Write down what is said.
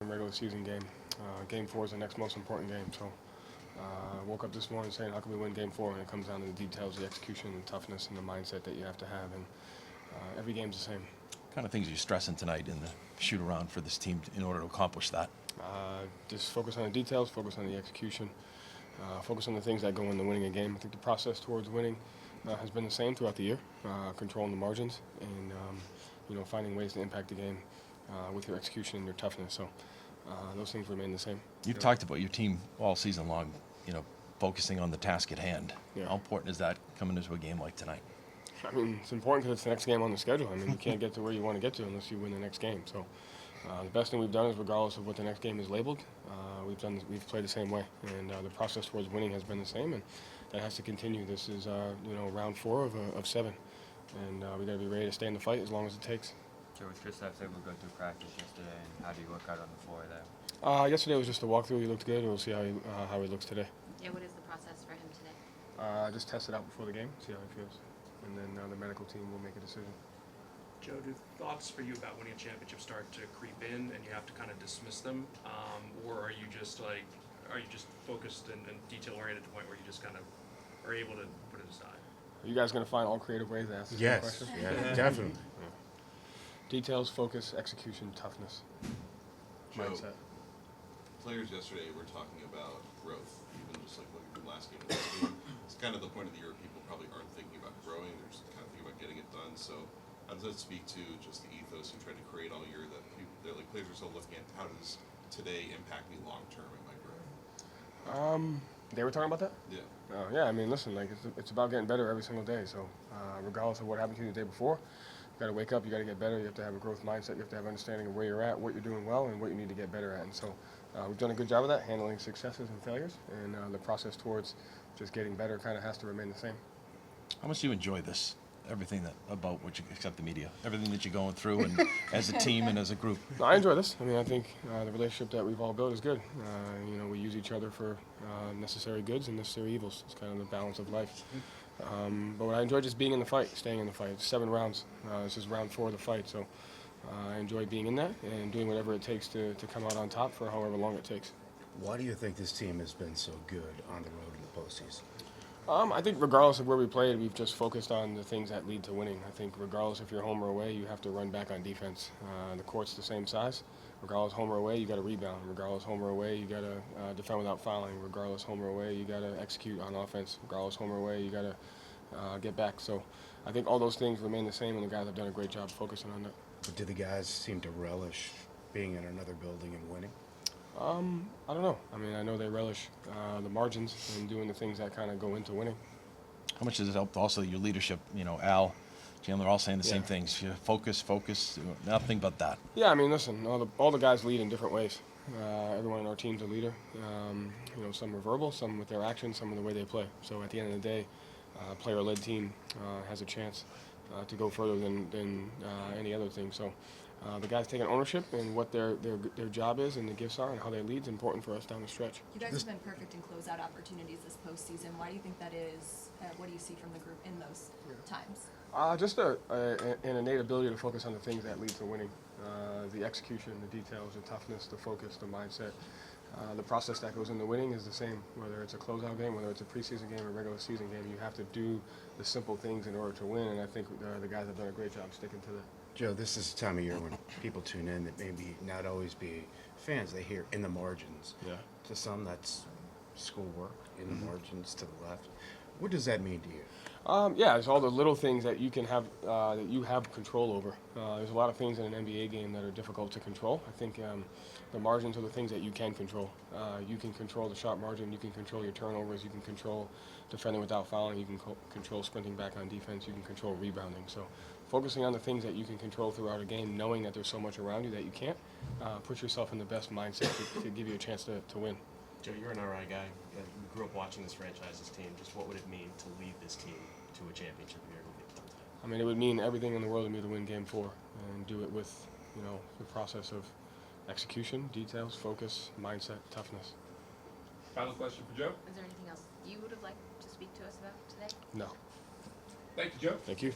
Regular season game. Game 4 is the next most important game. So woke up this morning saying, how can we win game 4? And it comes down to the details, the execution, the toughness, and the mindset that you have to have. And every game's the same. What kind of things are you stressing tonight in the shoot around for this team in order to accomplish that? Just focus on the details, focus on the execution, focus on the things that go into winning a game. I think the process towards winning has been the same throughout the year, controlling the margins and finding ways to impact the game with your execution and your toughness. So those things remain the same. You've talked about your team all season long, focusing on the task at hand. Yeah. How important is that coming into a game like tonight? I mean, it's important because it's the next game on the schedule. I mean, you can't get to where you want to get to unless you win the next game. So the best thing we've done is, regardless of what the next game is labeled, we've played the same way, and the process towards winning has been the same, and that has to continue. This is round 4 of 7, and we got to be ready to stay in the fight as long as it takes. So was Kristaps able to go through practice yesterday, and how do you work out on the floor there? Yesterday was just a walkthrough. He looked good. We'll see how he looks today. Yeah, what is the process for him today? Just test it out before the game, see how he feels, and then the medical team will make a decision. Joe, do thoughts for you about winning a championship start to creep in and you have to kind of dismiss them? Or are you just focused and detail-oriented to the point where you just kind of are able to put it aside? Are you guys going to find all creative ways to ask this Yes, question? yeah, definitely. Details, focus, execution, toughness, Joe, mindset. players yesterday were talking about growth, even just like looking from last game to this game. It's kind of the point of the year where people probably aren't thinking about growing, they're just kind of thinking about getting it done. So how does that speak to just the ethos you tried to create all year that players are still looking at how does today impact me long term in my growth? They were talking about that? Yeah. Yeah, I mean, listen, like it's about getting better every single day. So regardless of what happened to you the day before, you got to wake up, you got to get better, you have to have a growth mindset, you have to have understanding of where you're at, what you're doing well, and what you need to get better at. And so we've done a good job of that, handling successes and failures, and the process towards just getting better kind of has to remain the same. How much do you enjoy this? Everything about what you, except the media, everything that you're going through, and as a team and as a group. No, I enjoy this. I mean, I think the relationship that we've all built is good. We use each other for necessary goods and necessary evils. It's kind of the balance of life. But I enjoy just being in the fight, staying in the fight. It's 7 rounds. This is round 4 of the fight, so I enjoy being in that and doing whatever it takes to come out on top for however long it takes. Why do you think this team has been so good on the road in the postseason? I think regardless of where we played, we've just focused on the things that lead to winning. I think regardless if you're home or away, you have to run back on defense. The court's the same size. Regardless home or away, you got to rebound. Regardless home or away, you got to defend without fouling. Regardless home or away, you got to execute on offense. Regardless home or away, you got to get back. So I think all those things remain the same, and the guys have done a great job focusing on that. But do the guys seem to relish being in another building and winning? I don't know. I mean, I know they relish the margins and doing the things that kind of go into winning. How much has it helped also your leadership? Al, Chandler, all saying the same Yeah. things. Focus, nothing but that. Yeah, I mean, listen, all the guys lead in different ways. Everyone on our team's a leader. Some are verbal, some with their actions, some with the way they play. So at the end of the day, a player-led team has a chance to go further than any other thing. So the guys taking ownership and what their job is and the gifts are and how they lead is important for us down the stretch. You guys have been perfect in closeout opportunities this postseason. Why do you think that is? What do you see from the group in those times? Just an innate ability to focus on the things that lead to winning. The execution, the details, the toughness, the focus, the mindset. The process that goes into winning is the same, whether it's a closeout game, whether it's a preseason game or regular season game. You have to do the simple things in order to win, and I think the guys have done a great job sticking to that. Joe, this is the time of year when people tune in that maybe not always be fans. They hear in the margins. Yeah. To some, that's schoolwork, in the margins to the left. What does that mean to you? Yeah, it's all the little things that you can have that you have control over. There's a lot of things in an NBA game that are difficult to control. I think the margins are the things that you can control. You can control the shot margin. You can control your turnovers. You can control defending without fouling. You can control sprinting back on defense. You can control rebounding. So focusing on the things that you can control throughout a game, knowing that there's so much around you that you can't, put yourself in the best mindset to give you a chance to win. Joe, you're an RI guy. You grew up watching this franchise, this team. Just what would it mean to lead this team to a championship if you're able to get it done today? I mean, it would mean everything in the world to me to win Game 4 and do it with, the process of execution, details, focus, mindset, toughness. Final question for Joe. Is there anything else you would have liked to speak to us about today? No. Thank you, Joe. Thank you.